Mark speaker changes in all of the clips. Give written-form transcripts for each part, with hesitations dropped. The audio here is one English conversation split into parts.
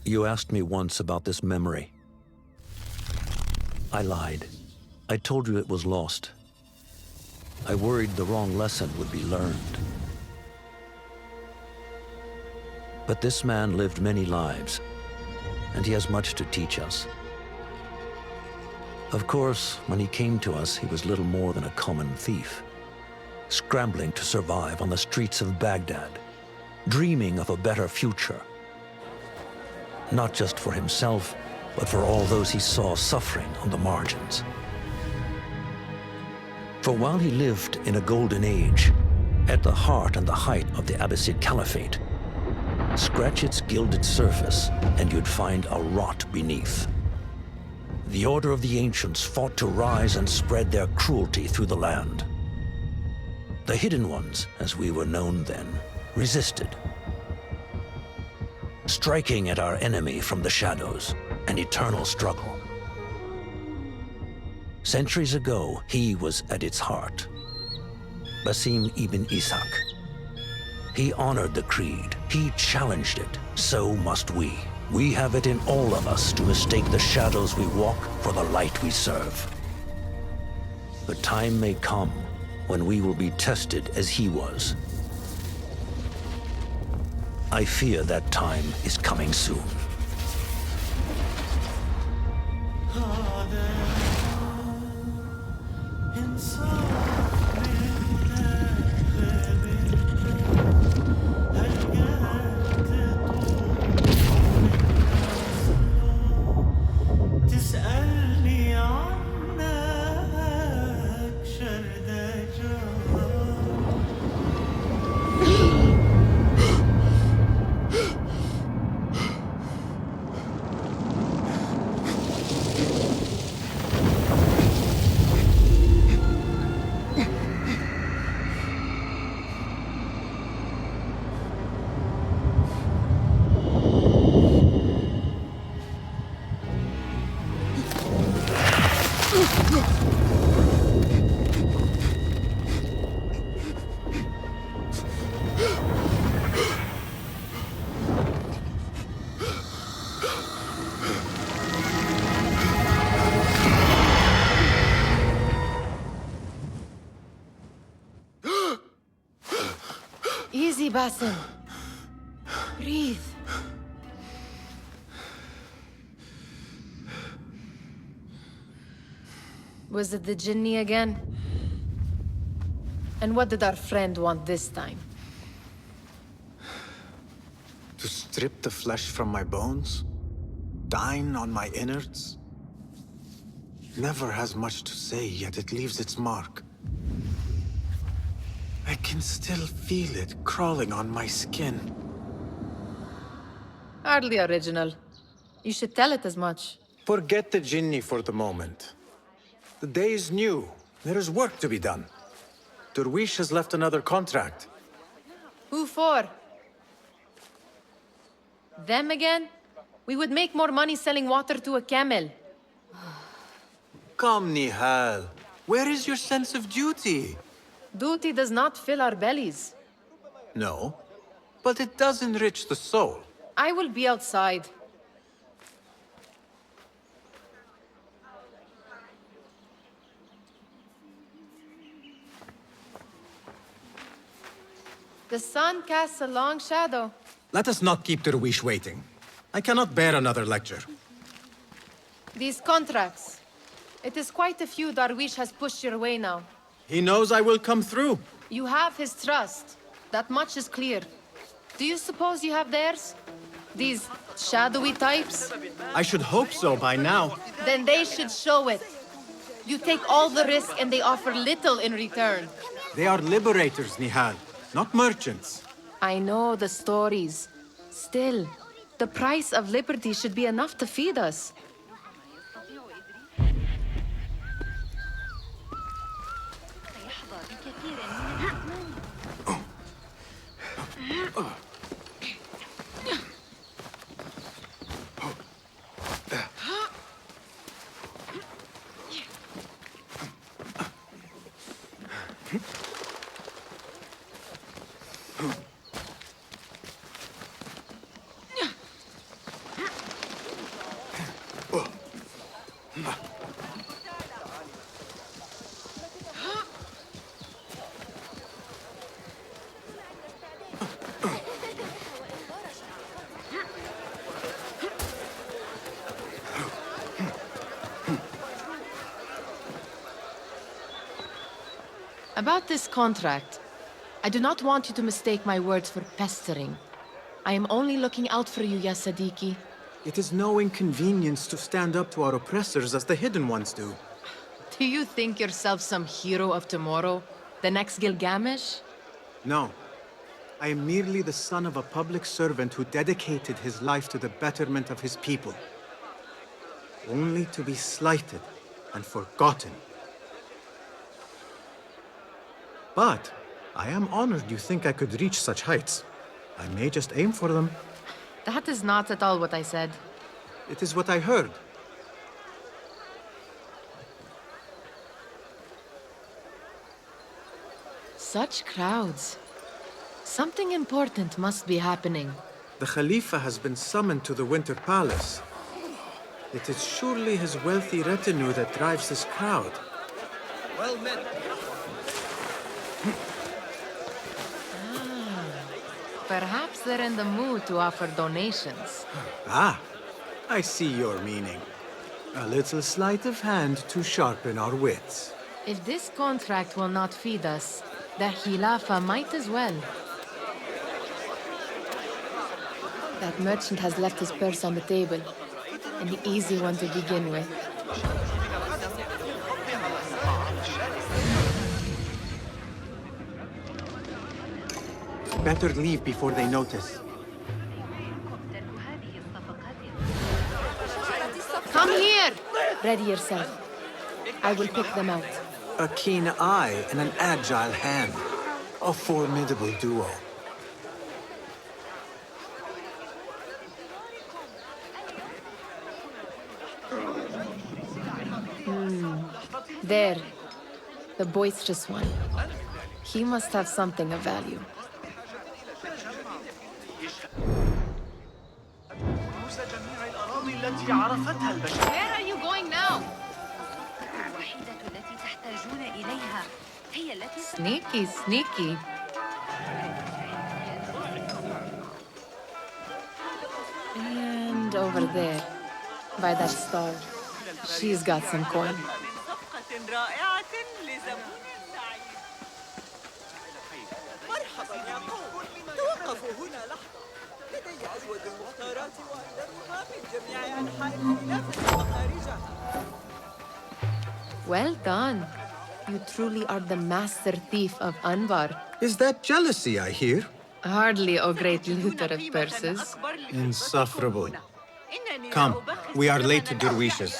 Speaker 1: You asked me once about this memory. I lied. I told you it was lost. I worried the wrong lesson would be learned. But this man lived many lives, and he has much to teach us. Of course, when he came to us, he was little more than a common thief, scrambling to survive on the streets of Baghdad, dreaming of a better future. Not just for himself, but for all those he saw suffering on the margins. For while he lived in a golden age, at the heart and the height of the Abbasid Caliphate, scratch its gilded surface and you'd find a rot beneath. The Order of the Ancients fought to rise and spread their cruelty through the land. The Hidden Ones, as we were known then, resisted, striking at our enemy from the shadows, an eternal struggle. Centuries ago, he was at its heart. Basim ibn Ishaq. He honored the creed. He challenged it. So must we. We have it in all of us to mistake the shadows we walk for the light we serve. The time may come when we will be tested as he was. I fear that time is coming soon.
Speaker 2: Easy, Basim. Breathe. Was it the Jinni again? And what did our friend want this time?
Speaker 3: To strip the flesh from my bones? Dine on my innards? Never has much to say, yet it leaves its mark. I can still feel it crawling on my skin.
Speaker 2: Hardly original. You should tell it as much.
Speaker 3: Forget the Jinni for the moment. The day is new. There is work to be done. Derwish has left another contract.
Speaker 2: Who for? Them again? We would make more money selling water to a camel.
Speaker 3: Come, Nihal. Where is your sense of duty?
Speaker 2: Duty does not fill our bellies.
Speaker 3: No, but it does enrich the soul.
Speaker 2: I will be outside. The sun casts a long shadow.
Speaker 3: Let us not keep Derwish waiting. I cannot bear another lecture.
Speaker 2: These contracts. It is quite a few Darwish has pushed your way now.
Speaker 3: He knows I will come through.
Speaker 2: You have his trust. That much is clear. Do you suppose you have theirs? These shadowy types?
Speaker 3: I should hope so by now.
Speaker 2: Then they should show it. You take all the risk and they offer little in return.
Speaker 3: They are liberators, Nihal, not merchants.
Speaker 2: I know the stories. Still, the price of liberty should be enough to feed us. About this contract, I do not want you to mistake my words for pestering. I am only looking out for you, ya Siddiqui.
Speaker 3: It is no inconvenience to stand up to our oppressors as the Hidden Ones do.
Speaker 2: Do you think yourself some hero of tomorrow? The next Gilgamesh?
Speaker 3: No. I am merely the son of a public servant who dedicated his life to the betterment of his people. Only to be slighted and forgotten. But I am honored you think I could reach such heights. I may just aim for them.
Speaker 2: That is not at all what I said.
Speaker 3: It is what I heard.
Speaker 2: Such crowds. Something important must be happening.
Speaker 3: The Khalifa has been summoned to the Winter Palace. It is surely his wealthy retinue that drives this crowd.
Speaker 4: Well met.
Speaker 2: Perhaps they're in the mood to offer donations.
Speaker 3: Ah, I see your meaning. A little sleight of hand to sharpen our wits.
Speaker 2: If this contract will not feed us, the Khilafah might as well. That merchant has left his purse on the table. An easy one to begin with.
Speaker 3: Better leave before they notice.
Speaker 2: Come here! Ready yourself. I will pick them out.
Speaker 3: A keen eye and an agile hand. A formidable duo.
Speaker 2: There. The boisterous one. He must have something of value. Where are you going now? Sneaky, sneaky. And over there, by that star, she's got some coin. Well done. You truly are the master thief of Anbar.
Speaker 3: Is that jealousy I hear?
Speaker 2: Hardly, O great looter of purses.
Speaker 3: Insufferable. Come, we are late to Derwishes.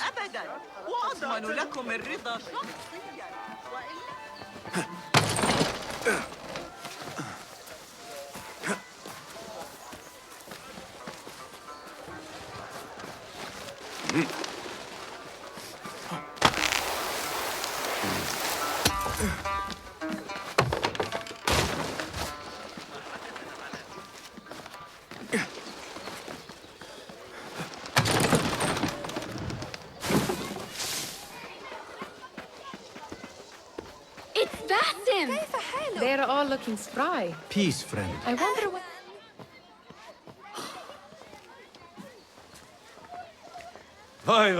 Speaker 2: It's Basim! They're all looking spry.
Speaker 3: Peace, friend.
Speaker 2: I wonder what...
Speaker 4: Why.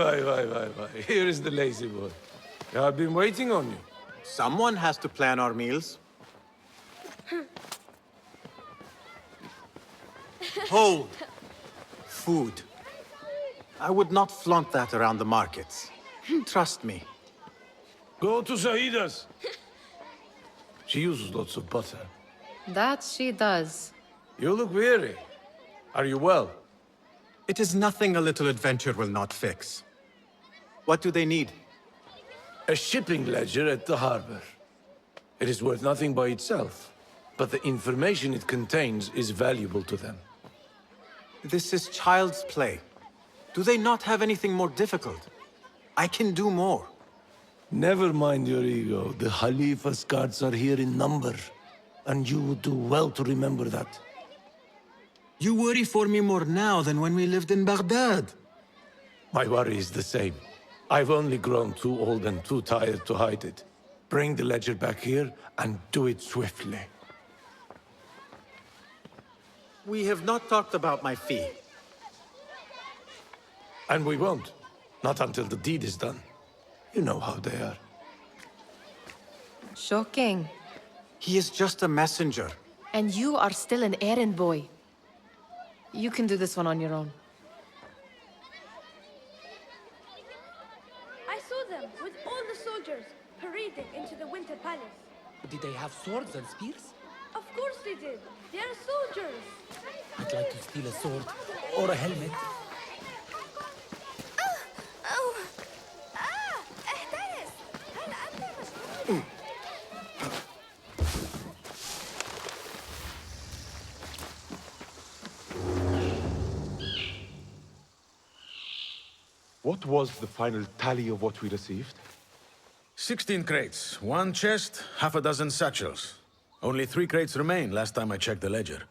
Speaker 4: Here is the lazy boy. I've been waiting on you.
Speaker 3: Someone has to plan our meals. Hold. Food. I would not flaunt that around the markets. Trust me.
Speaker 4: Go to Sahida's. She uses lots of butter.
Speaker 2: That she does.
Speaker 4: You look weary. Are you well?
Speaker 3: It is nothing a little adventure will not fix. What do they need?
Speaker 4: A shipping ledger at the harbor. It is worth nothing by itself, but the information it contains is valuable to them.
Speaker 3: This is child's play. Do they not have anything more difficult? I can do more.
Speaker 4: Never mind your ego. The Khalifa's guards are here in number, and you would do well to remember that.
Speaker 3: You worry for me more now than when we lived in Baghdad.
Speaker 4: My worry is the same. I've only grown too old and too tired to hide it. Bring the ledger back here, and do it swiftly.
Speaker 3: We have not talked about my fee.
Speaker 4: And we won't. Not until the deed is done. You know how they are.
Speaker 2: Shocking.
Speaker 3: He is just a messenger.
Speaker 2: And you are still an errand boy. You can do this one on your own.
Speaker 5: I saw them with all the soldiers parading into the Winter Palace.
Speaker 6: Did they have swords and spears?
Speaker 5: Of course they did. They are soldiers.
Speaker 6: I'd like to steal a sword or a helmet.
Speaker 5: احترس. هل أنت مشغول؟
Speaker 7: What was the final tally of what we received?
Speaker 8: 16 crates, 1 chest, half a dozen satchels. Only 3 crates remain last time I checked the ledger.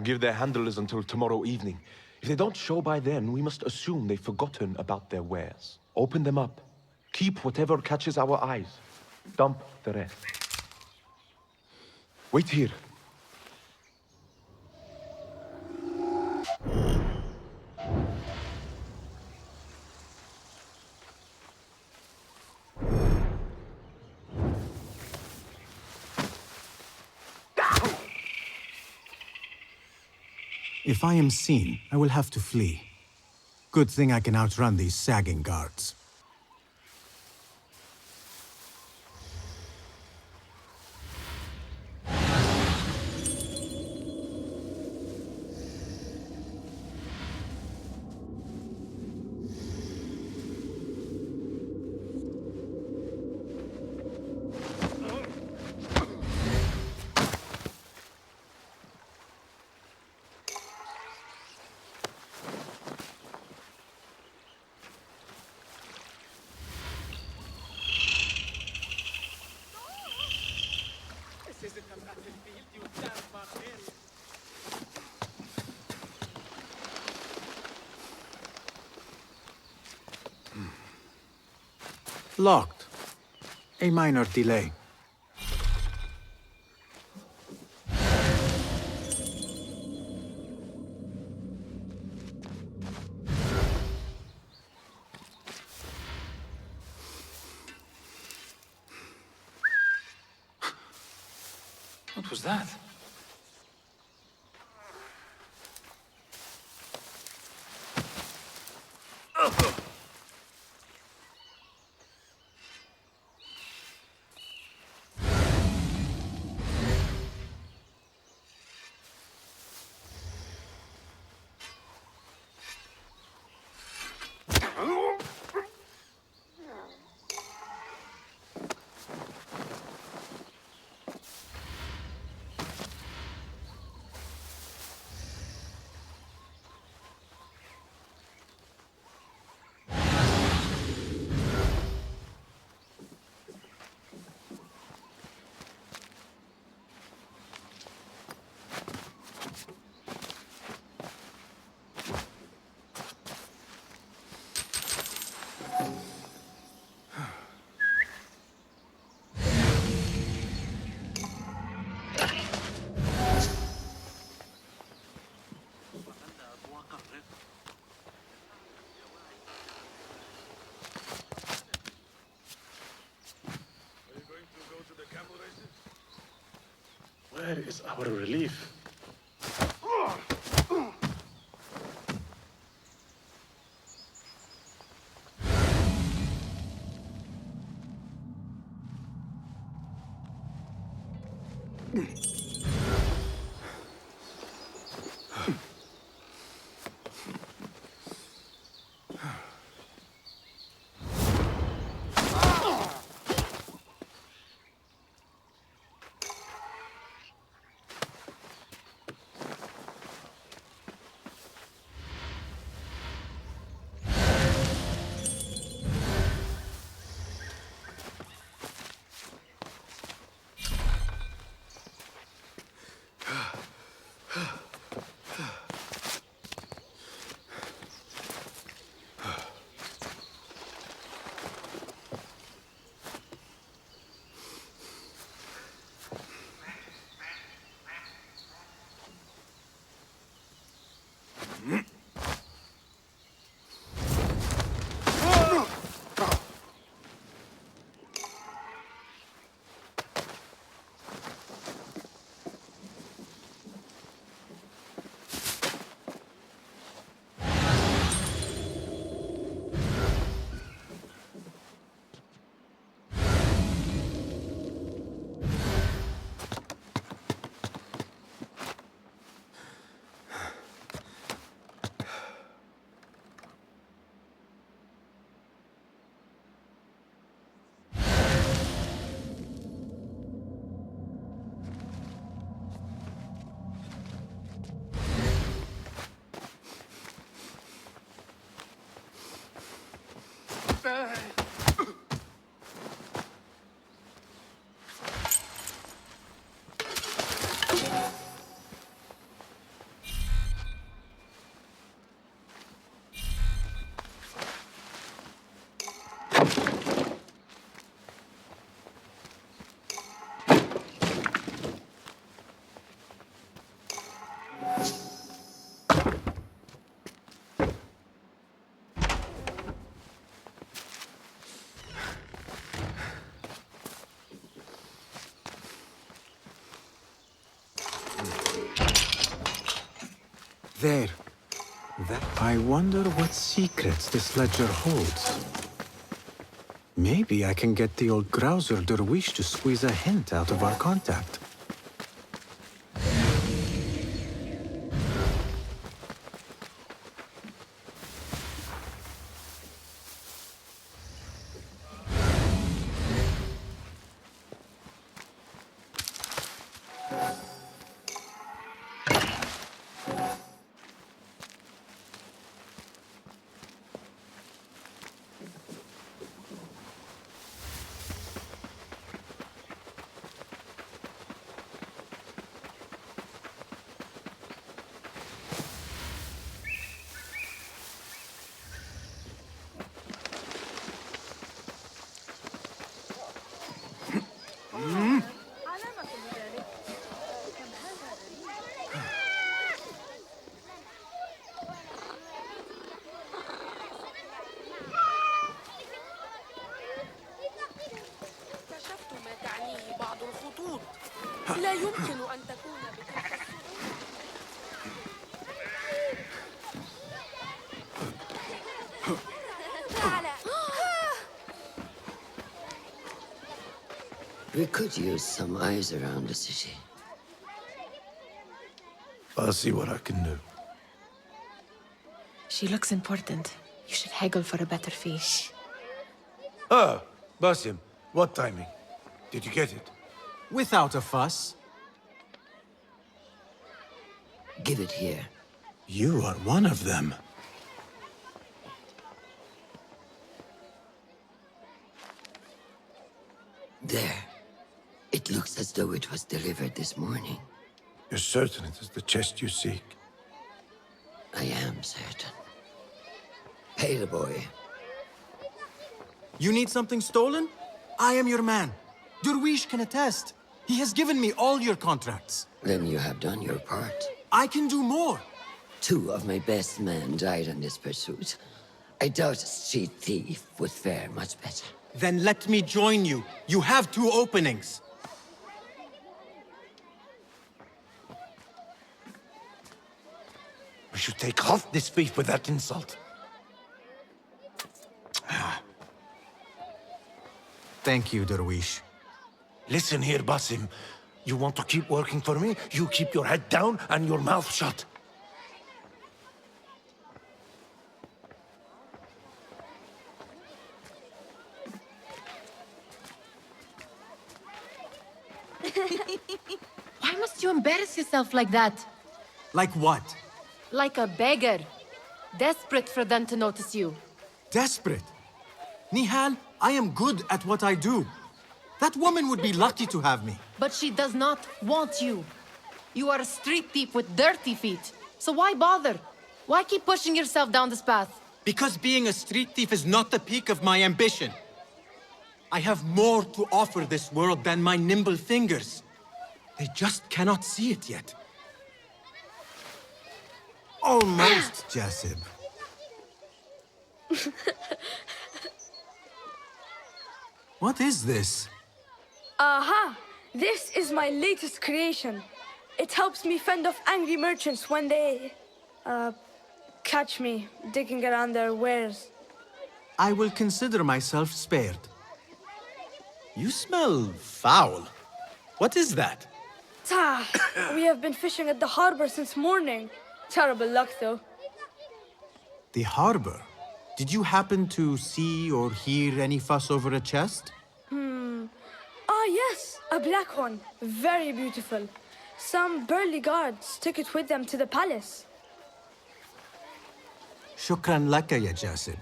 Speaker 7: Give their handlers until tomorrow evening. If they don't show by then, we must assume they've forgotten about their wares. Open them up. Keep whatever catches our eyes. Dump the rest. Wait here.
Speaker 3: If I am seen, I will have to flee. Good thing I can outrun these sagging guards. Locked. A minor delay.
Speaker 4: What was that?
Speaker 9: Where is our relief?
Speaker 3: There. I wonder what secrets this ledger holds. Maybe I can get the old grouser Derwish to squeeze a hint out of our contact.
Speaker 5: لا يمكن أن تكون
Speaker 10: We could use some eyes around the city.
Speaker 4: I'll see what I can do.
Speaker 2: She looks important. You should haggle for a better fee.
Speaker 4: Ah, Basim, what timing? Did you get it?
Speaker 3: Without a fuss.
Speaker 10: Give it here.
Speaker 3: You are one of them.
Speaker 10: There. It looks as though it was delivered this morning.
Speaker 4: You're certain it is the chest you seek?
Speaker 10: I am certain. Pay the boy.
Speaker 3: You need something stolen? I am your man. Derwish can attest. He has given me all your contracts.
Speaker 10: Then you have done your part.
Speaker 3: I can do more.
Speaker 10: 2 of my best men died in this pursuit. I doubt a street thief would fare much better.
Speaker 3: Then let me join you. You have 2 openings.
Speaker 4: We should take half this thief with that insult.
Speaker 3: Thank you, Derwish.
Speaker 4: Listen here, Basim. You want to keep working for me? You keep your head down and your mouth shut.
Speaker 2: Why must you embarrass yourself like that?
Speaker 3: Like what?
Speaker 2: Like a beggar. Desperate for them to notice you.
Speaker 3: Desperate? Nihal, I am good at what I do. That woman would be lucky to have me.
Speaker 2: But she does not want you. You are a street thief with dirty feet. So why bother? Why keep pushing yourself down this path?
Speaker 3: Because being a street thief is not the peak of my ambition. I have more to offer this world than my nimble fingers. They just cannot see it yet. Almost, Jasib. What is this?
Speaker 5: Aha! This is my latest creation. It helps me fend off angry merchants when they... catch me digging around their wares.
Speaker 3: I will consider myself spared. You smell foul. What is that?
Speaker 5: Tah! We have been fishing at the harbor since morning. Terrible luck, though.
Speaker 3: The harbor? Did you happen to see or hear any fuss over a chest?
Speaker 5: Ah, yes, a black one. Very beautiful. Some burly guards took it with them to the palace.
Speaker 3: Shukran laka, ya Jasib.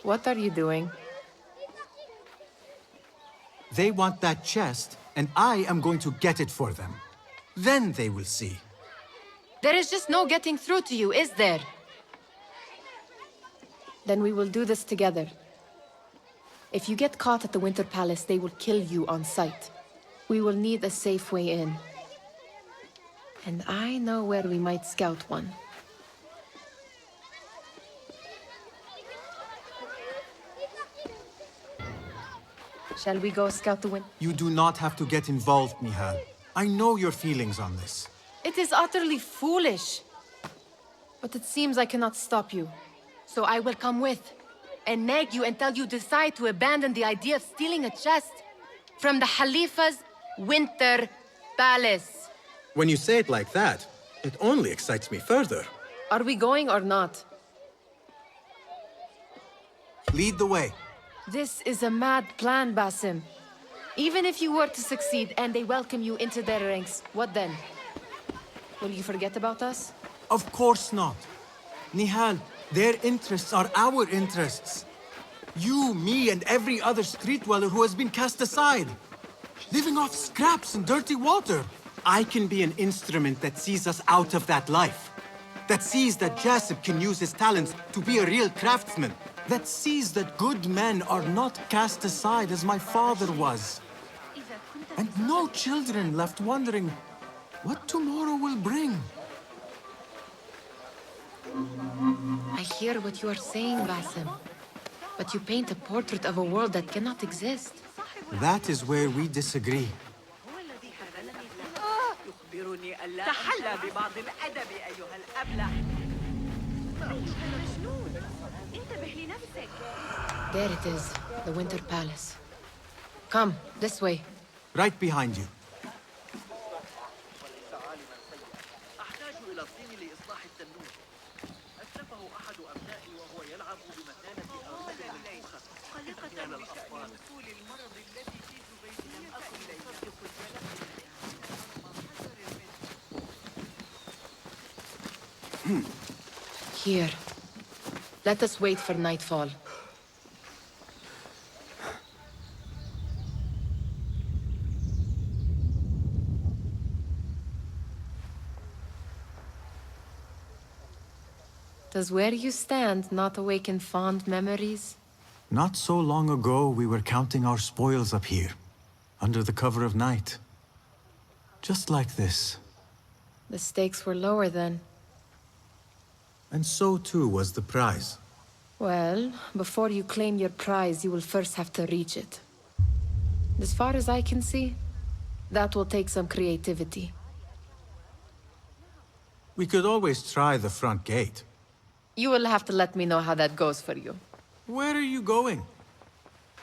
Speaker 2: What are you doing?
Speaker 3: They want that chest, and I am going to get it for them. Then they will see.
Speaker 2: There is just no getting through to you, is there? Then we will do this together. If you get caught at the Winter Palace, they will kill you on sight. We will need a safe way in. And I know where we might scout one. Shall we go scout the winter?
Speaker 3: You do not have to get involved, Nihal. I know your feelings on this.
Speaker 2: It is utterly foolish. But it seems I cannot stop you. So I will come with, and nag you until you decide to abandon the idea of stealing a chest from the Khalifa's Winter Palace.
Speaker 3: When you say it like that, it only excites me further.
Speaker 2: Are we going or not?
Speaker 3: Lead the way.
Speaker 2: This is a mad plan, Basim. Even if you were to succeed and they welcome you into their ranks, what then? Will you forget about us?
Speaker 3: Of course not. Nihal, their interests are our interests. You, me, and every other street dweller who has been cast aside. Living off scraps and dirty water. I can be an instrument that sees us out of that life. That sees that Jasip can use his talents to be a real craftsman. That sees that good men are not cast aside as my father was. And no children left wondering what tomorrow will bring.
Speaker 2: I hear what you are saying, Basim. But you paint a portrait of a world that cannot exist.
Speaker 3: That is where we disagree.
Speaker 11: تحلى ببعض الأدب أيها الأبلة. انتبه لنفسك.
Speaker 2: There it is, the Winter Palace. Come, this way.
Speaker 3: Right behind you.
Speaker 11: أحتاج إلى الطين لإصلاح التنور. أتلفه أحد أبنائي وهو يلعب بمثانة أرض منفوخة. قلقة بشأن وصول المرض الذي في زبيدي لم أكن لأصدق الجلد.
Speaker 2: Here. Let us wait for nightfall. Does where you stand not awaken fond memories?
Speaker 3: Not so long ago, we were counting our spoils up here, under the cover of night. Just like this.
Speaker 2: The stakes were lower then.
Speaker 3: And so too was the prize.
Speaker 2: Well, before you claim your prize, you will first have to reach it. As far as I can see, that will take some creativity.
Speaker 3: We could always try the front gate.
Speaker 2: You will have to let me know how that goes for you.
Speaker 3: Where are you going?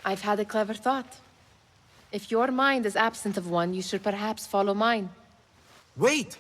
Speaker 2: I've had a clever thought. If your mind is absent of one, you should perhaps follow mine.
Speaker 3: Wait!